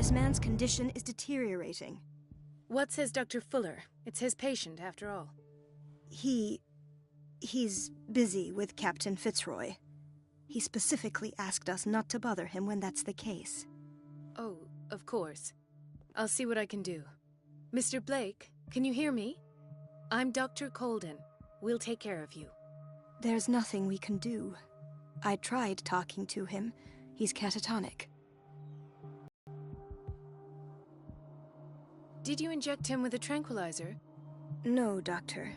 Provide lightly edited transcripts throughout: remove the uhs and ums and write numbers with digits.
This man's condition is deteriorating. What says Dr. Fuller? It's his patient, after all. He's busy with Captain Fitzroy. He specifically asked us not to bother him when that's the case. Oh, of course. I'll see what I can do. Mr. Blake, can you hear me? I'm Dr. Colden. We'll take care of you. There's nothing we can do. I tried talking to him. He's catatonic. Did you inject him with a tranquilizer? No, Doctor.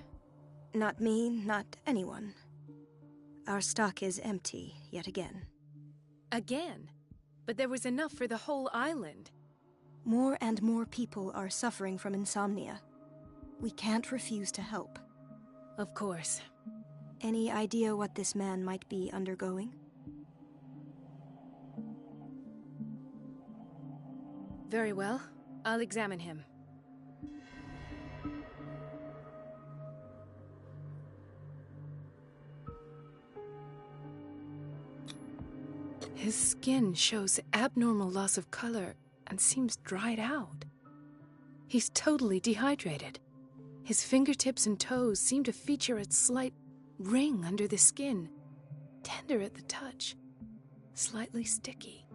Not me, not anyone. Our stock is empty, yet again. Again? But there was enough for the whole island. More and more people are suffering from insomnia. We can't refuse to help. Of course. Any idea what this man might be undergoing? Very well. I'll examine him. His skin shows abnormal loss of color and seems dried out. He's totally dehydrated. His fingertips and toes seem to feature a slight ring under the skin, tender at the touch, slightly sticky.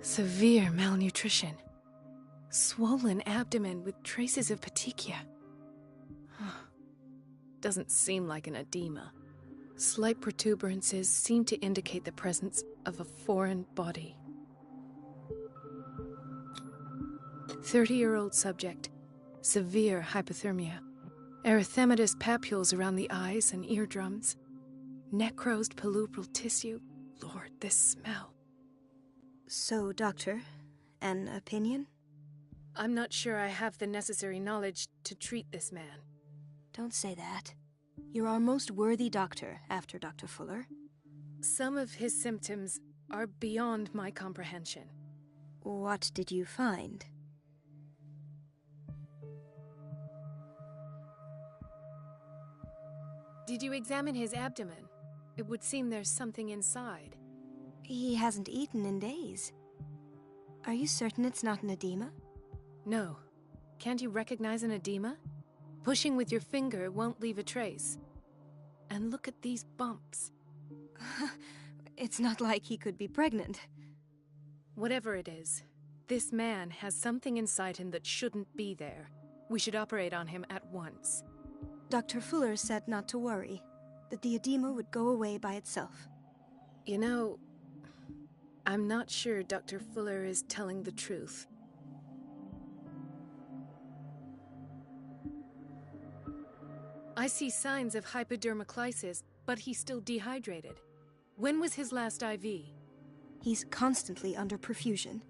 Severe malnutrition. Swollen abdomen with traces of petechia. Doesn't seem like an edema. Slight protuberances seem to indicate the presence of a foreign body. 30-year-old subject. Severe hypothermia. Erythematous papules around the eyes and eardrums. Necrosed palpebral tissue. Lord, this smell. So, Doctor, an opinion? I'm not sure I have the necessary knowledge to treat this man. Don't say that. You're our most worthy doctor after Dr. Fuller. Some of his symptoms are beyond my comprehension. What did you find? Did you examine his abdomen? It would seem there's something inside. He hasn't eaten in days. Are you certain it's not an edema? No. Can't you recognize an edema? Pushing with your finger won't leave a trace. And look at these bumps. It's not like he could be pregnant. Whatever it is, this man has something inside him that shouldn't be there. We should operate on him at once. Dr. Fuller said not to worry, that the edema would go away by itself. You know, I'm not sure Dr. Fuller is telling the truth. I see signs of hypodermoclysis, but he's still dehydrated. When was his last IV? He's constantly under perfusion.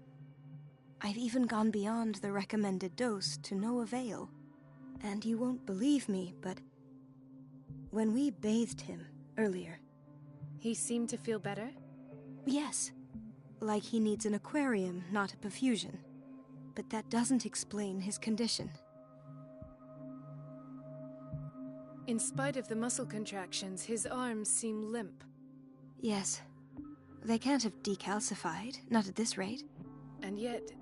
I've even gone beyond the recommended dose to no avail. And you won't believe me, but when we bathed him earlier... He seemed to feel better? Yes. Like he needs an aquarium, not a perfusion. But that doesn't explain his condition. In spite of the muscle contractions, his arms seem limp. Yes. They can't have decalcified, not at this rate. And yet,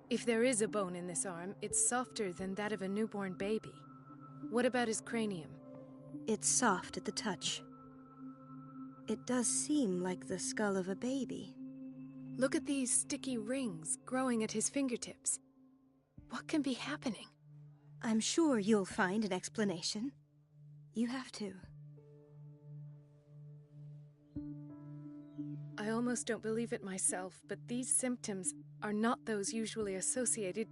if there is a bone in this arm, it's softer than that of a newborn baby. What about his cranium? It's soft at the touch. It does seem like the skull of a baby. Look at these sticky rings growing at his fingertips. What can be happening? I'm sure you'll find an explanation. You have to. I almost don't believe it myself, but these symptoms are not those usually associated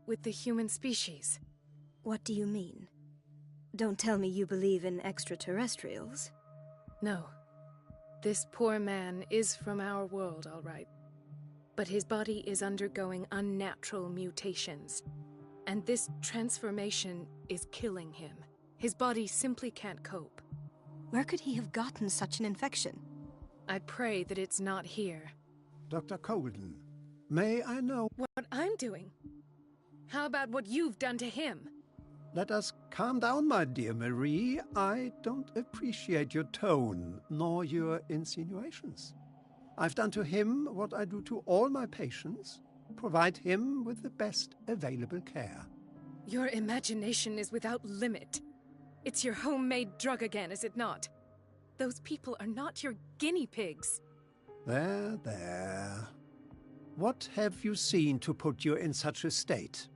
with the human species. What do you mean? Don't tell me you believe in extraterrestrials. No. This poor man is from our world, all right. But his body is undergoing unnatural mutations. And this transformation is killing him. His body simply can't cope. Where could he have gotten such an infection? I pray that it's not here. Dr. Colden, may I know what I'm doing? How about what you've done to him? Let us calm down, my dear Marie. I don't appreciate your tone, nor your insinuations. I've done to him what I do to all my patients, provide him with the best available care. Your imagination is without limit. It's your homemade drug again, is it not? Those people are not your guinea pigs. There, there. What have you seen to put you in such a state?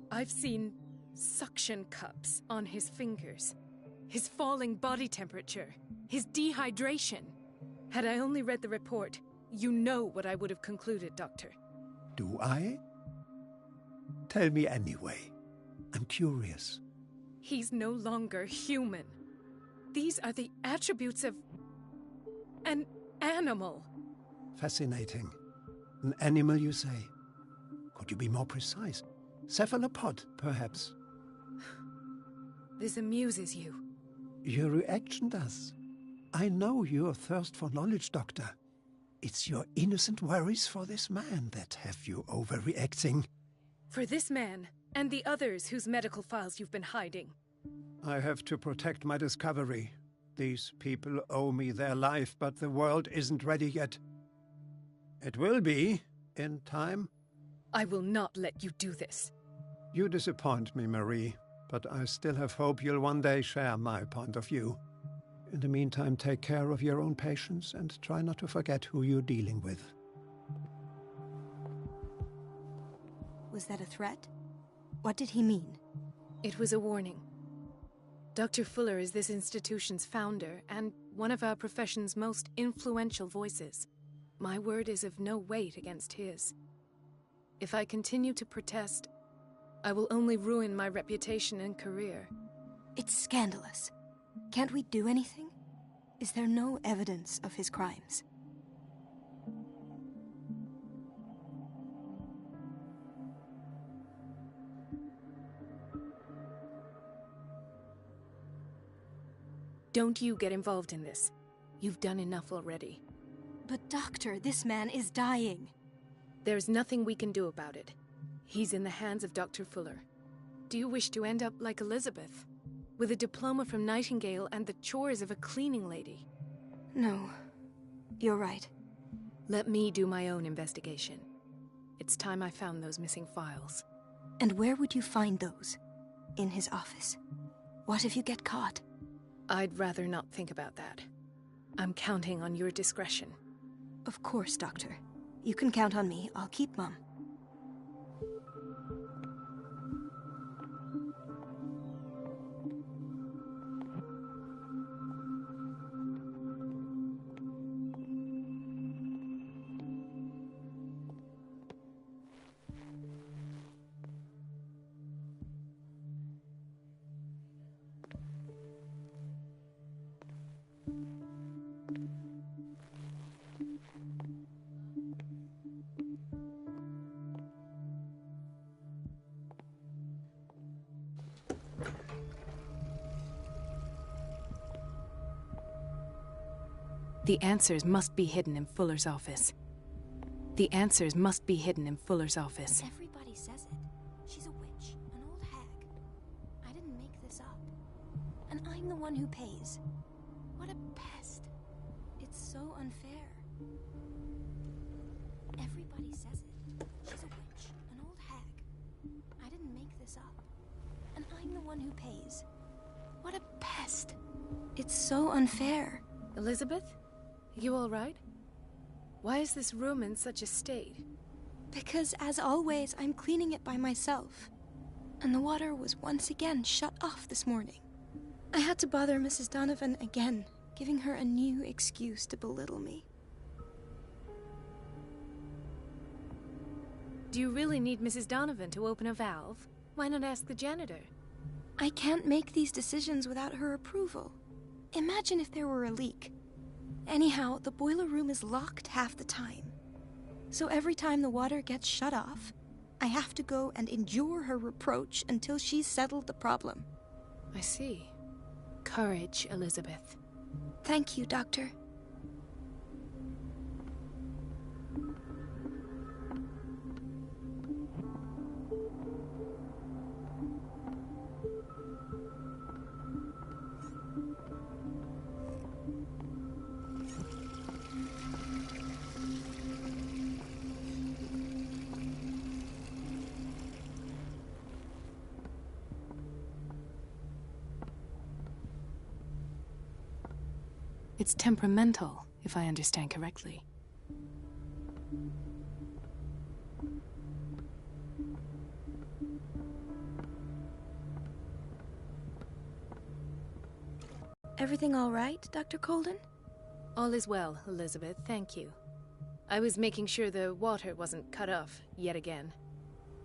I've seen suction cups on his fingers, his falling body temperature, his dehydration. Had I only read the report, you know what I would have concluded, Doctor. Do I? Tell me anyway. I'm curious. He's no longer human. These are the attributes of an animal. Fascinating. An animal, you say? Could you be more precise? Cephalopod, perhaps? This amuses you. Your reaction does. I know your thirst for knowledge, Doctor. It's your innocent worries for this man that have you overreacting. For this man, and the others whose medical files you've been hiding. I have to protect my discovery. These people owe me their life, but the world isn't ready yet. It will be, in time. I will not let you do this. You disappoint me, Marie, but I still have hope you'll one day share my point of view. In the meantime, take care of your own patients and try not to forget who you're dealing with. Was that a threat? What did he mean? It was a warning. Dr. Fuller is this institution's founder and one of our profession's most influential voices. My word is of no weight against his. If I continue to protest, I will only ruin my reputation and career. It's scandalous. Can't we do anything? Is there no evidence of his crimes? Don't you get involved in this. You've done enough already. But doctor, this man is dying. There's nothing we can do about it. He's in the hands of Dr. Fuller. Do you wish to end up like Elizabeth? With a diploma from Nightingale and the chores of a cleaning lady? No, you're right. Let me do my own investigation. It's time I found those missing files. And where would you find those? In his office? What if you get caught? I'd rather not think about that. I'm counting on your discretion. Of course, Doctor. You can count on me. I'll keep mum. The answers must be hidden in Fuller's office. The answers must be hidden in Fuller's office. Everybody says it. She's a witch, an old hag. I didn't make this up. And I'm the one who pays. What a pest. It's so unfair. Everybody says it. She's a witch, an old hag. I didn't make this up. And I'm the one who pays. What a pest. It's so unfair. Elizabeth? You all right? Why is this room in such a state? Because, as always, I'm cleaning it by myself. And the water was once again shut off this morning. I had to bother Mrs. Donovan again, giving her a new excuse to belittle me. Do you really need Mrs. Donovan to open a valve? Why not ask the janitor? I can't make these decisions without her approval. Imagine if there were a leak. Anyhow, the boiler room is locked half the time. So every time the water gets shut off, I have to go and endure her reproach until she's settled the problem. I see. Courage, Elizabeth. Thank you, Doctor. It's temperamental, if I understand correctly. Everything all right, Dr. Colden? All is well, Elizabeth, thank you. I was making sure the water wasn't cut off yet again.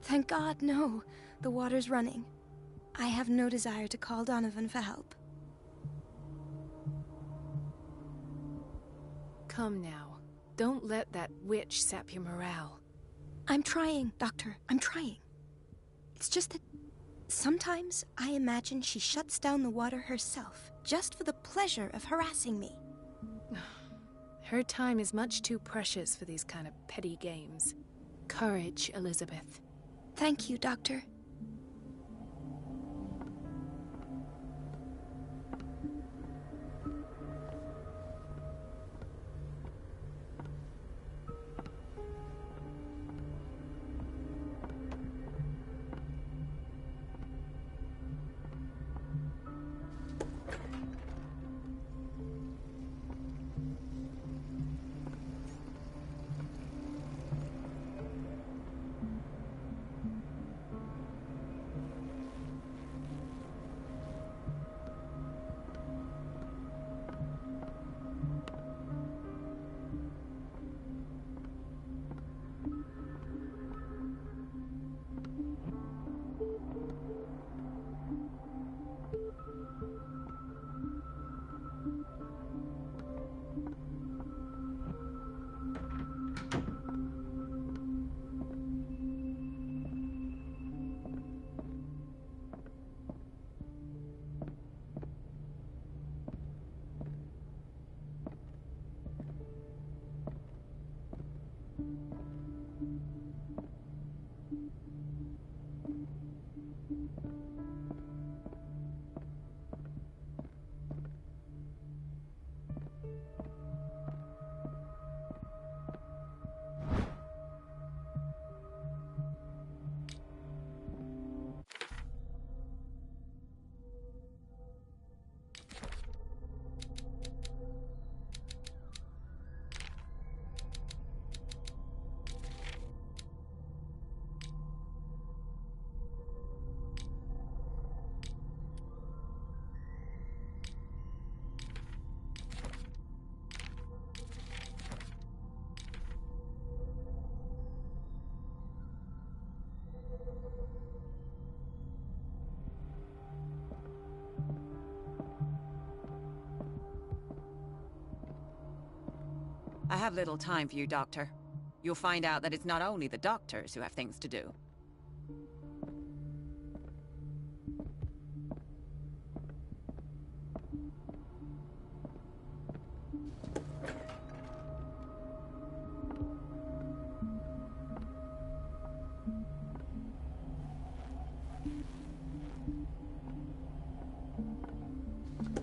Thank God, no. The water's running. I have no desire to call Donovan for help. Come now. Don't let that witch sap your morale. I'm trying, Doctor. I'm trying. It's just that sometimes I imagine she shuts down the water herself, just for the pleasure of harassing me. Her time is much too precious for these kind of petty games. Courage, Elizabeth. Thank you, Doctor. I have little time for you, Doctor. You'll find out that it's not only the doctors who have things to do.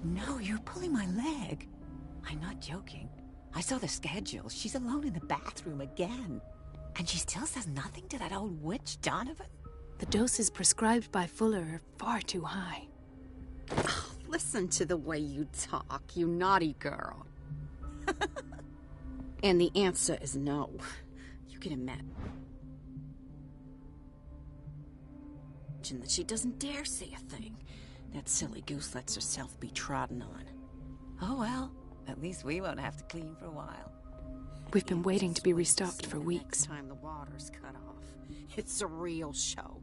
No, you're pulling my leg. I'm not joking. I saw the schedule. She's alone in the bathroom again. And she still says nothing to that old witch, Donovan? The doses prescribed by Fuller are far too high. Oh, listen to the way you talk, you naughty girl. And the answer is no. You can imagine that she doesn't dare say a thing. That silly goose lets herself be trodden on. Oh well, at least we won't have to clean for a while. We've been waiting to be restocked for weeks. Next time the water's cut off, it's a real show.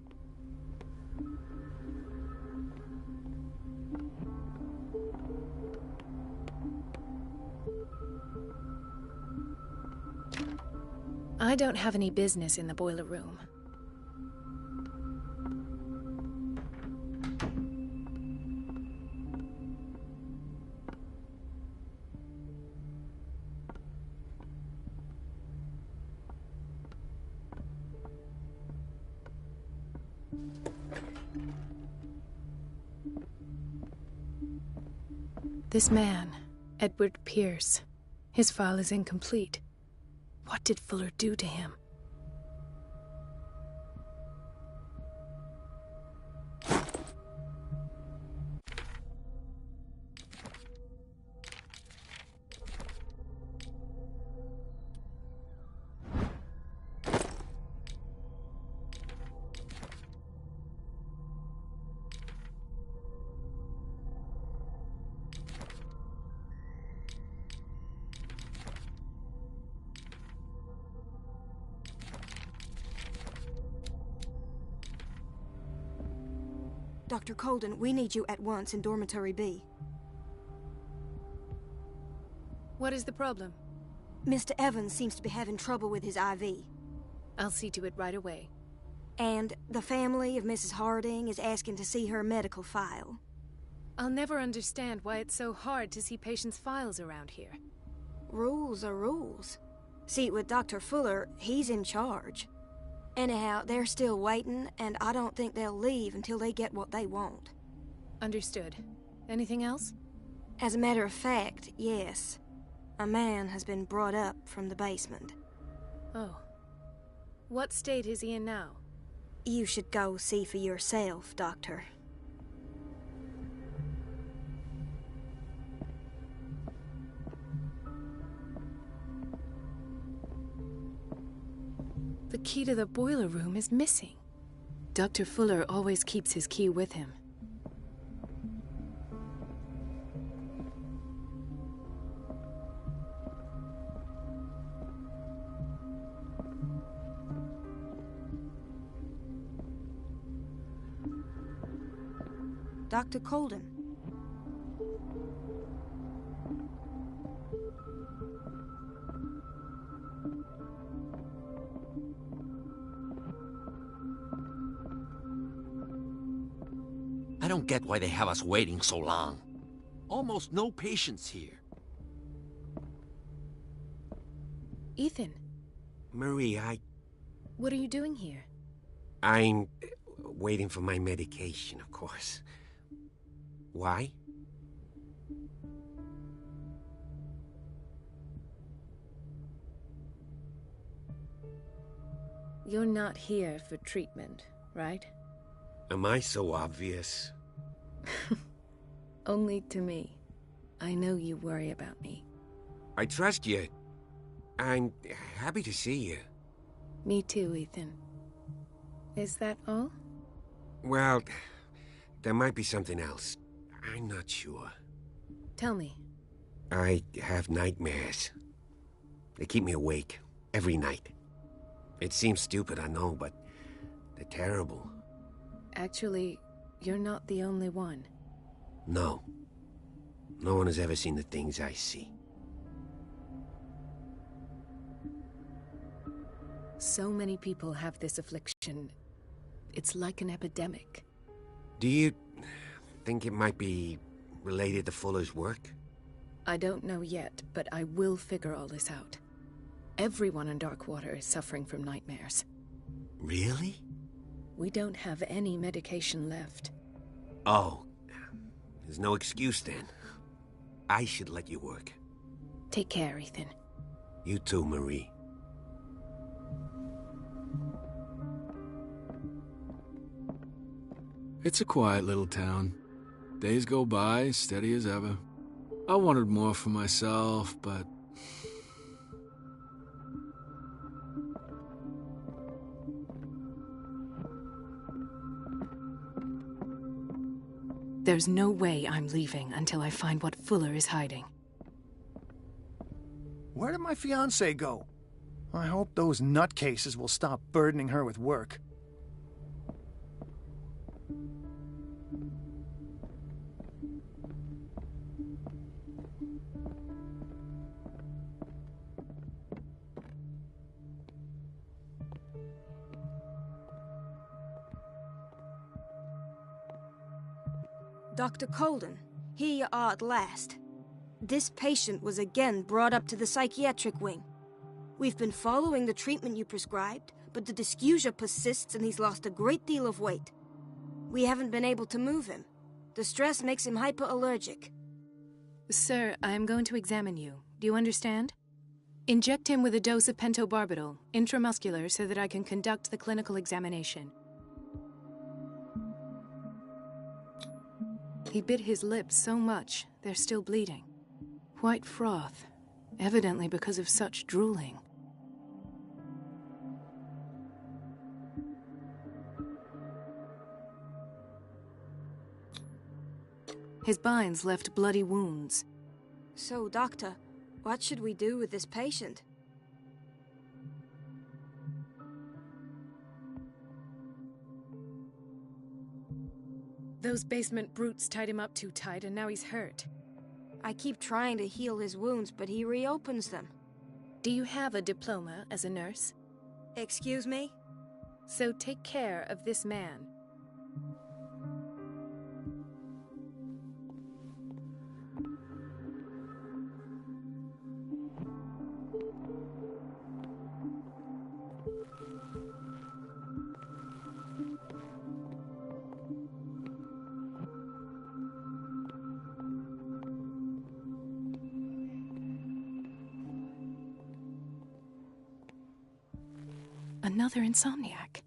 I don't have any business in the boiler room. This man, Edward Pierce, his file is incomplete. What did Fuller do to him? Dr. Colden, we need you at once in Dormitory B. What is the problem? Mr. Evans seems to be having trouble with his IV. I'll see to it right away. And the family of Mrs. Harding is asking to see her medical file. I'll never understand why it's so hard to see patients' files around here. Rules are rules. See, with Dr. Fuller, he's in charge. Anyhow, they're still waiting, and I don't think they'll leave until they get what they want. Understood. Anything else? As a matter of fact, yes. A man has been brought up from the basement. Oh. What state is he in now? You should go see for yourself, Doctor. The key to the boiler room is missing. Dr. Fuller always keeps his key with him. Dr. Colden. I don't get why they have us waiting so long. Almost no patients here. Ethan, Marie, what are you doing here? I'm waiting for my medication, of course. Why? You're not here for treatment, right? Am I so obvious? Only to me. I know you worry about me. I trust you. I'm happy to see you. Me too, Ethan. Is that all? Well, there might be something else. I'm not sure. Tell me. I have nightmares. They keep me awake every night. It seems stupid, I know, but they're terrible. Actually, you're not the only one. No. No one has ever seen the things I see. So many people have this affliction. It's like an epidemic. Do you think it might be related to Fuller's work? I don't know yet, but I will figure all this out. Everyone in Darkwater is suffering from nightmares. Really? We don't have any medication left. Oh, there's no excuse then. I should let you work. Take care, Ethan. You too, Marie. It's a quiet little town. Days go by, steady as ever. I wanted more for myself, but... There's no way I'm leaving until I find what Fuller is hiding. Where did my fiancée go? I hope those nutcases will stop burdening her with work. Dr. Colden, here you are at last. This patient was again brought up to the psychiatric wing. We've been following the treatment you prescribed, but the dysgeusia persists and he's lost a great deal of weight. We haven't been able to move him. The stress makes him hyperallergic. Sir, I am going to examine you. Do you understand? Inject him with a dose of pentobarbital, intramuscular, so that I can conduct the clinical examination. He bit his lips so much, they're still bleeding. White froth, evidently because of such drooling. His binds left bloody wounds. So, Doctor, what should we do with this patient? Those basement brutes tied him up too tight, and now he's hurt. I keep trying to heal his wounds, but he reopens them. Do you have a diploma as a nurse? Excuse me? So take care of this man. Another insomniac.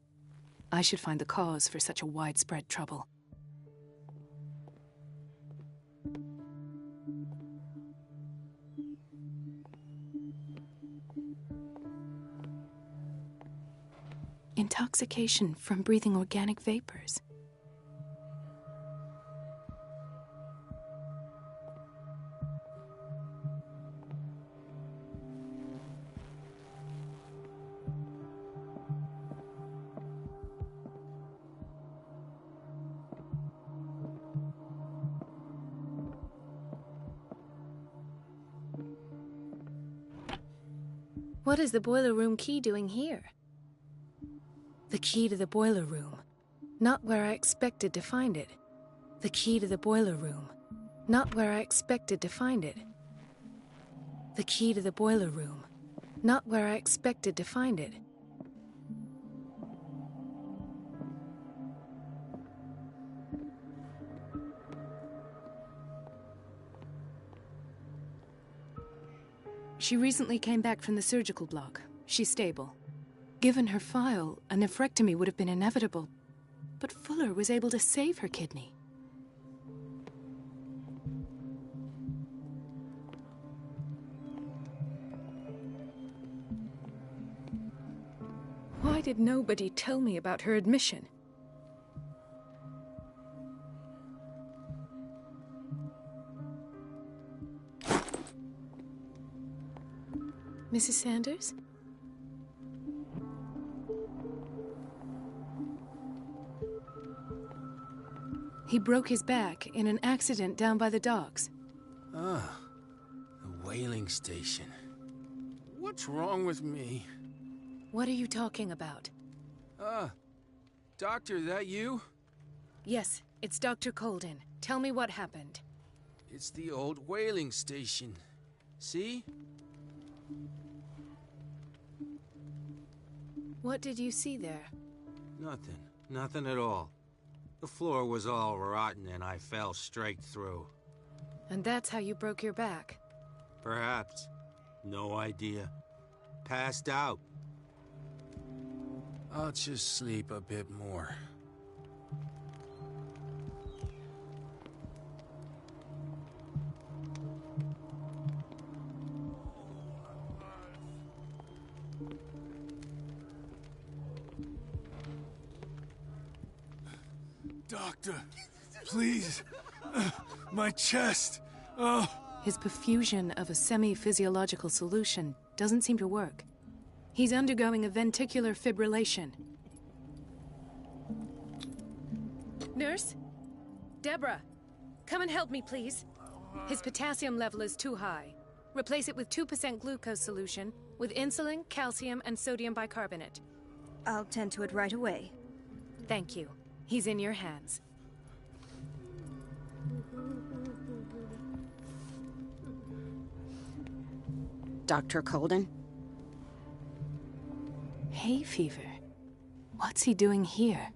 I should find the cause for such a widespread trouble. Intoxication from breathing organic vapors. What is the boiler room key doing here? The key to the boiler room. Not where I expected to find it. The key to the boiler room. Not where I expected to find it. The key to the boiler room. Not where I expected to find it. She recently came back from the surgical block. She's stable. Given her file, a nephrectomy would have been inevitable, but Fuller was able to save her kidney. Why did nobody tell me about her admission? Mrs. Sanders? He broke his back in an accident down by the docks. Ah, the whaling station. What's wrong with me? What are you talking about? Doctor, that you? Yes, it's Dr. Colden. Tell me what happened. It's the old whaling station. See? What did you see there? Nothing. Nothing at all. The floor was all rotten and I fell straight through. And that's how you broke your back? Perhaps. No idea. Passed out. I'll just sleep a bit more. Doctor, please. My chest. Oh. His perfusion of a semi-physiological solution doesn't seem to work. He's undergoing a ventricular fibrillation. Nurse? Deborah, come and help me, please. His potassium level is too high. Replace it with 2% glucose solution with insulin, calcium, and sodium bicarbonate. I'll tend to it right away. Thank you. He's in your hands. Dr. Colden? Hay fever. What's he doing here?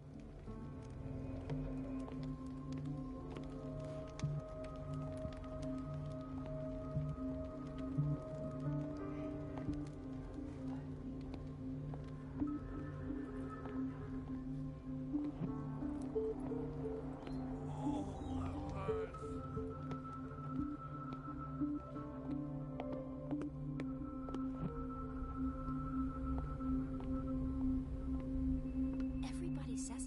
Everybody says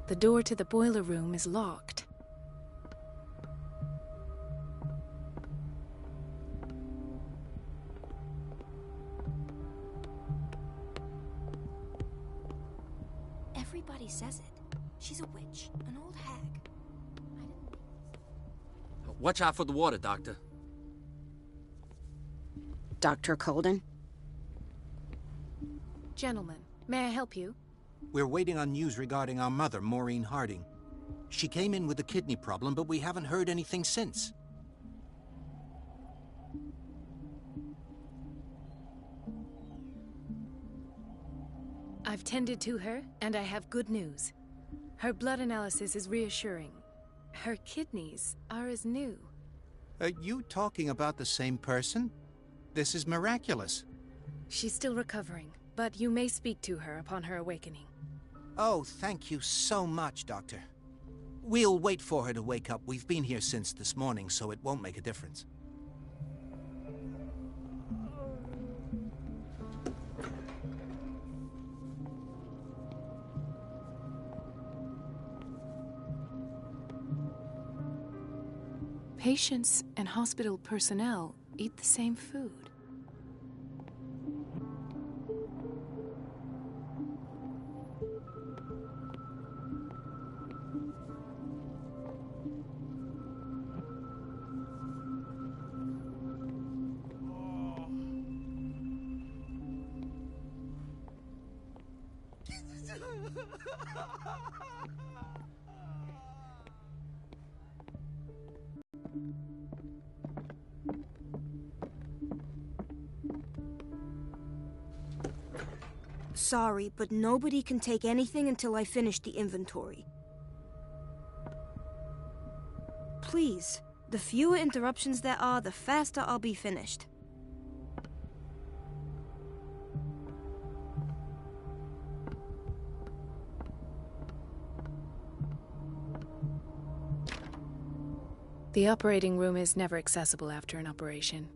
The door to the boiler room is locked. Everybody says it. She's a witch, an old hag. Watch out for the water, Doctor. Dr. Colden? Gentlemen, may I help you? We're waiting on news regarding our mother, Maureen Harding. She came in with a kidney problem, but we haven't heard anything since. I've tended to her, and I have good news. Her blood analysis is reassuring. Her kidneys are as new. Are you talking about the same person? This is miraculous. She's still recovering, but you may speak to her upon her awakening. Oh, thank you so much, Doctor. We'll wait for her to wake up. We've been here since this morning, so it won't make a difference. Patients and hospital personnel eat the same food. Sorry, but nobody can take anything until I finish the inventory. Please, the fewer interruptions there are, the faster I'll be finished. The operating room is never accessible after an operation.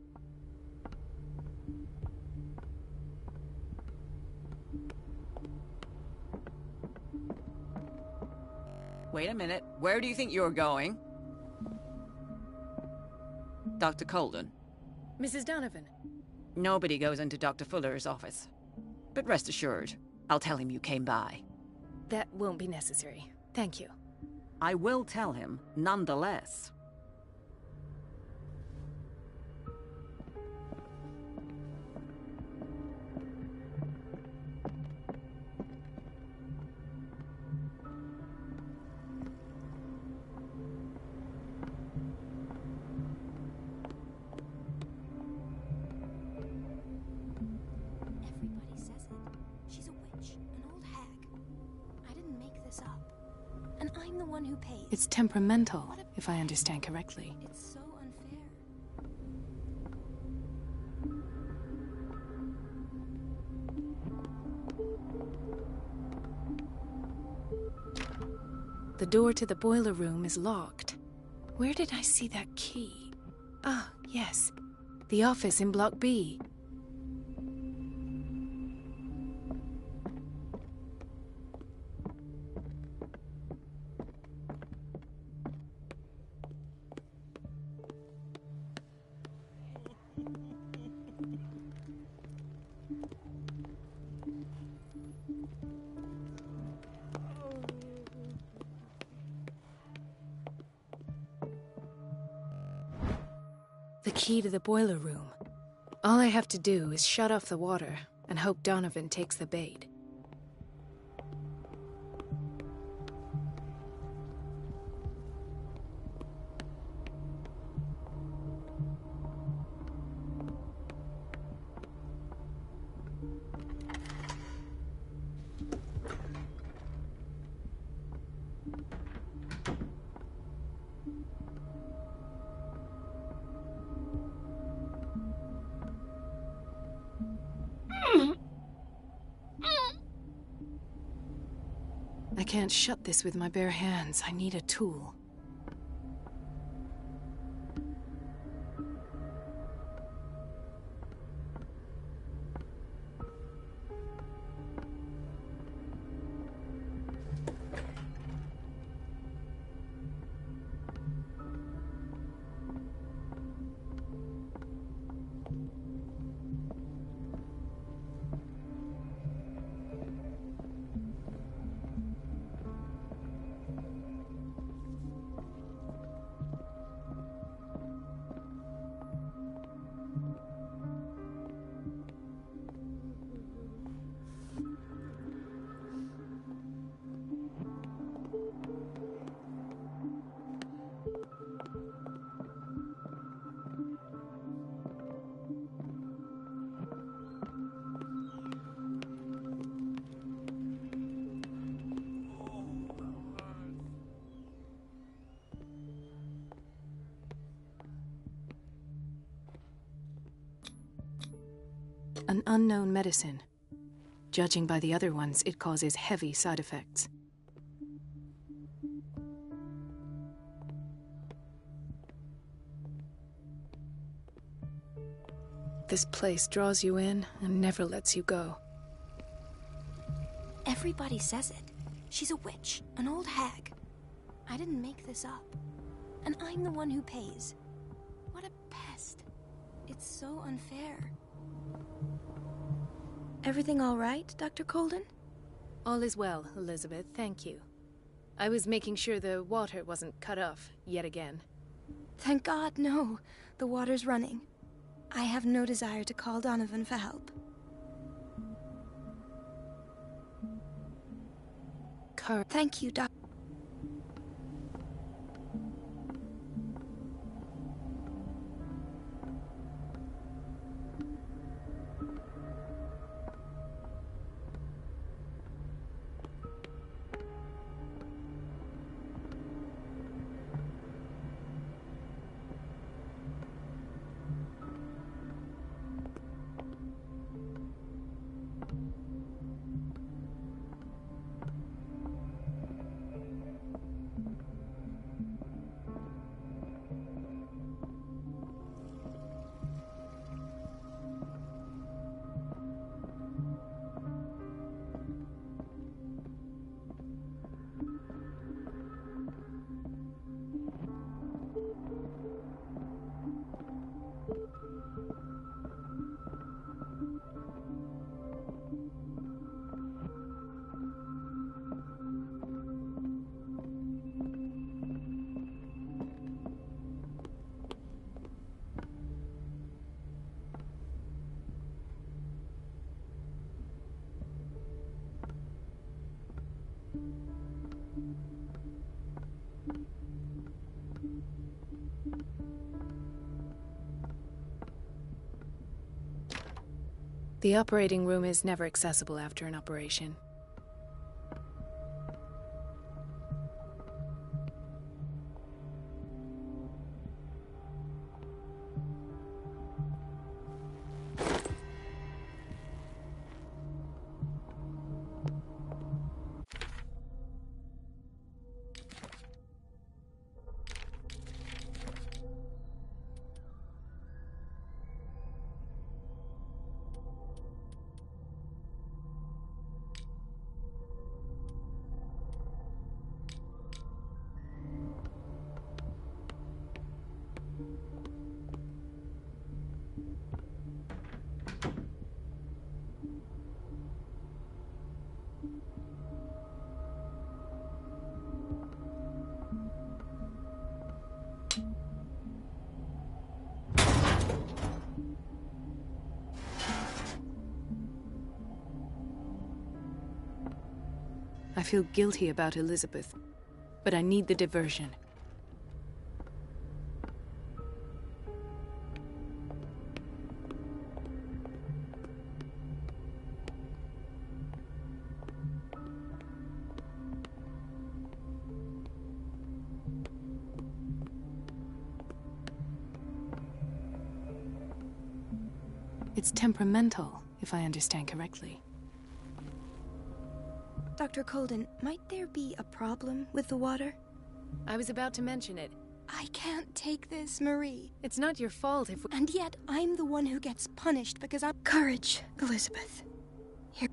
Wait a minute. Where do you think you're going? Dr. Colden. Mrs. Donovan. Nobody goes into Dr. Fuller's office. But rest assured, I'll tell him you came by. That won't be necessary. Thank you. I will tell him, nonetheless. Everybody says it. She's a witch, an old hag. I didn't make this up. And I'm the one who pays. It's temperamental, if I understand correctly. It's so unfair. The door to the boiler room is locked. Where did I see that key? Ah, yes. The office in Block B. The key to the boiler room. All I have to do is shut off the water and hope Donovan takes the bait. I can't shut this with my bare hands. I need a tool. An unknown medicine. Judging by the other ones, it causes heavy side effects. This place draws you in and never lets you go. Everybody says it. She's a witch, an old hag. I didn't make this up. And I'm the one who pays. What a pest. It's so unfair. Everything all right, Dr. Colden? All is well, Elizabeth, thank you. I was making sure the water wasn't cut off yet again. Thank God, no. The water's running. I have no desire to call Donovan for help. Thank you, Doc. The operating room is never accessible after an operation. I feel guilty about Elizabeth, but I need the diversion. It's temperamental, if I understand correctly. Dr. Colden, might there be a problem with the water? I was about to mention it. I can't take this, Marie. It's not your fault if we... And yet, I'm the one who gets punished because I'm... Courage, Elizabeth. Here.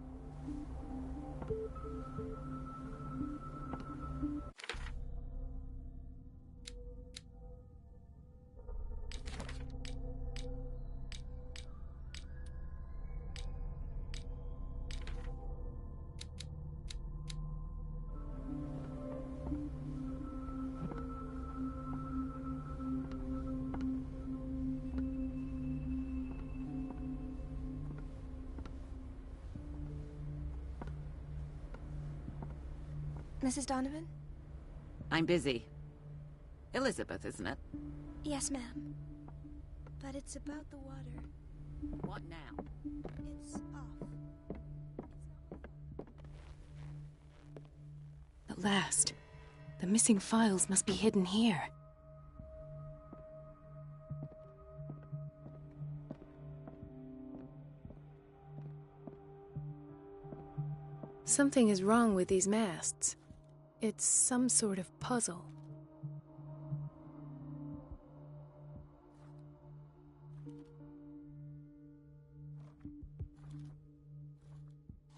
Mrs. Donovan? I'm busy. Elizabeth, isn't it? Yes, ma'am. But it's about the water. What now? It's off. At last. The missing files must be hidden here. Something is wrong with these masts. It's some sort of puzzle.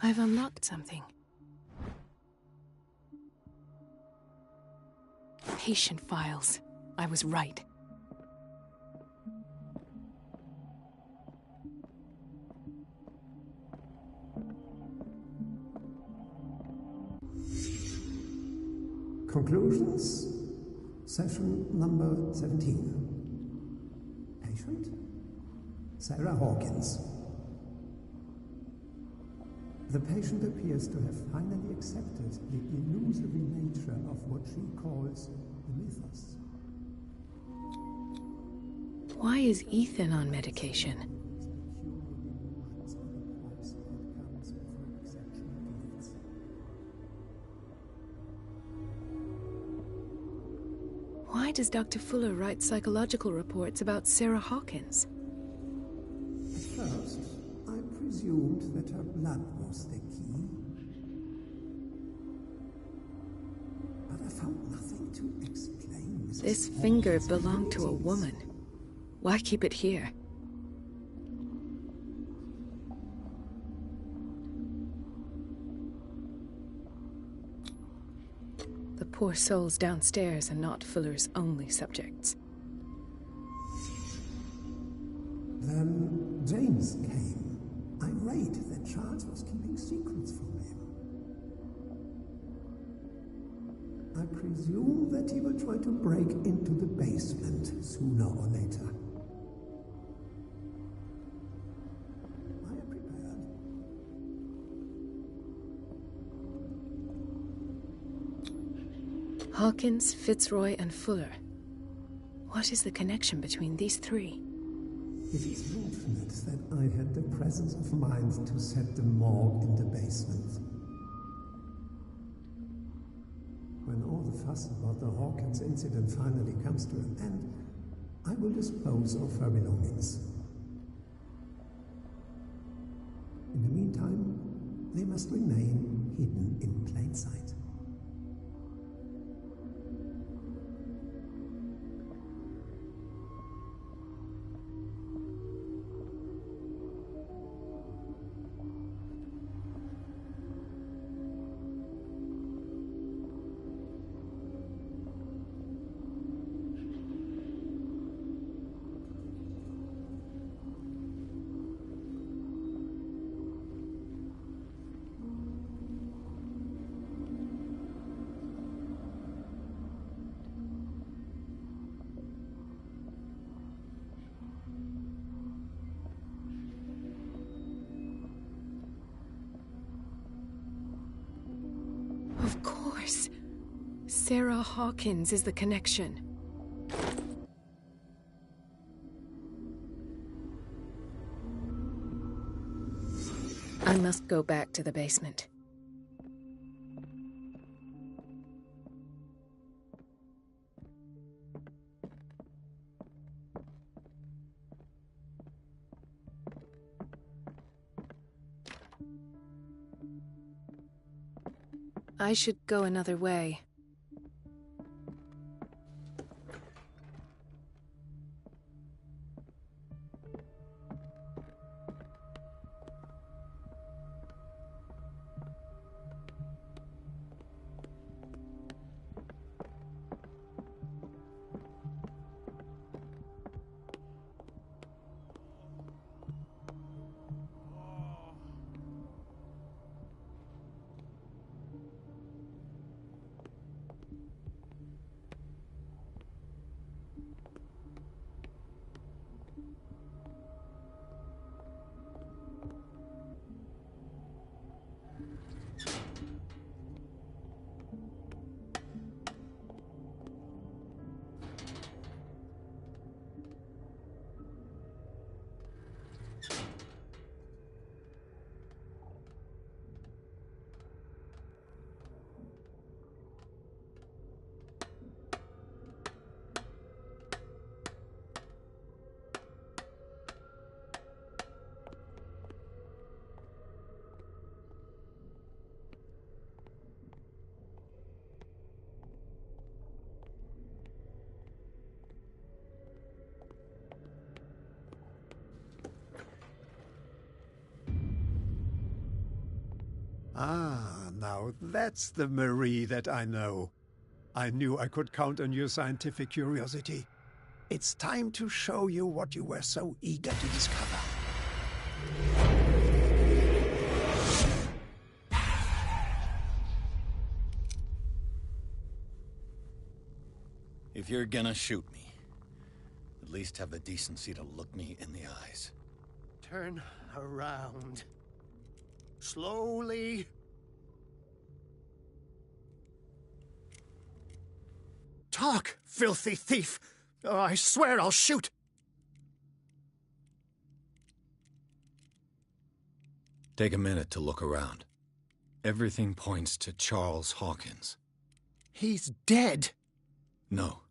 I've unlocked something. Patient files. I was right. Conclusions? Session number 17. Patient? Sarah Hawkins. The patient appears to have finally accepted the illusory nature of what she calls the mythos. Why is Ethan on medication? Why does Dr. Fuller write psychological reports about Sarah Hawkins? At first, I presumed that her blood was the key. But I found nothing to explain Mrs. This finger Hawkins' belonged to a abilities. woman. Why keep it here? The poor souls downstairs are not Fuller's only subjects. Then James came, irate that Charles was keeping secrets from him. I presume that he will try to break into the basement sooner or later. I am prepared. Hawkins, Fitzroy, and Fuller. What is the connection between these three? It is fortunate that I had the presence of mind to set the morgue in the basement. When all the fuss about the Hawkins incident finally comes to an end, I will dispose of her belongings. In the meantime, they must remain hidden in plain sight. Of course. Sarah Hawkins is the connection. I must go back to the basement. I should go another way. Ah, now that's the Marie that I know. I knew I could count on your scientific curiosity. It's time to show you what you were so eager to discover. If you're gonna shoot me, at least have the decency to look me in the eyes. Turn around. Slowly. Talk, filthy thief! Oh, I swear I'll shoot! Take a minute to look around. Everything points to Charles Hawkins. He's dead! No.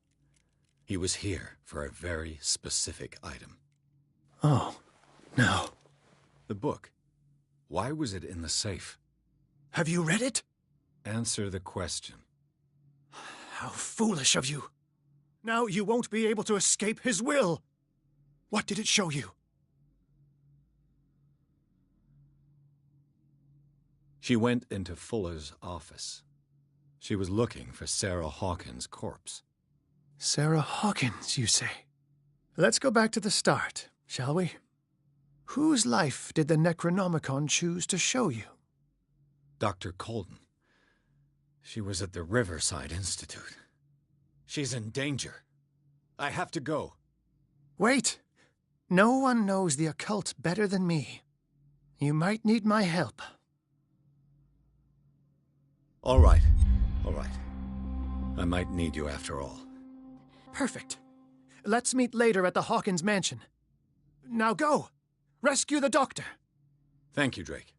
He was here for a very specific item. Oh, no. The book. Why was it in the safe? Have you read it? Answer the question. How foolish of you. Now you won't be able to escape his will. What did it show you? She went into Fuller's office. She was looking for Sarah Hawkins' corpse. Sarah Hawkins, you say? Let's go back to the start, shall we? Whose life did the Necronomicon choose to show you? Dr. Colden. She was at the Riverside Institute. She's in danger. I have to go. Wait. No one knows the occult better than me. You might need my help. All right. All right. I might need you after all. Perfect. Let's meet later at the Hawkins mansion. Now go! Rescue the doctor! Thank you, Drake.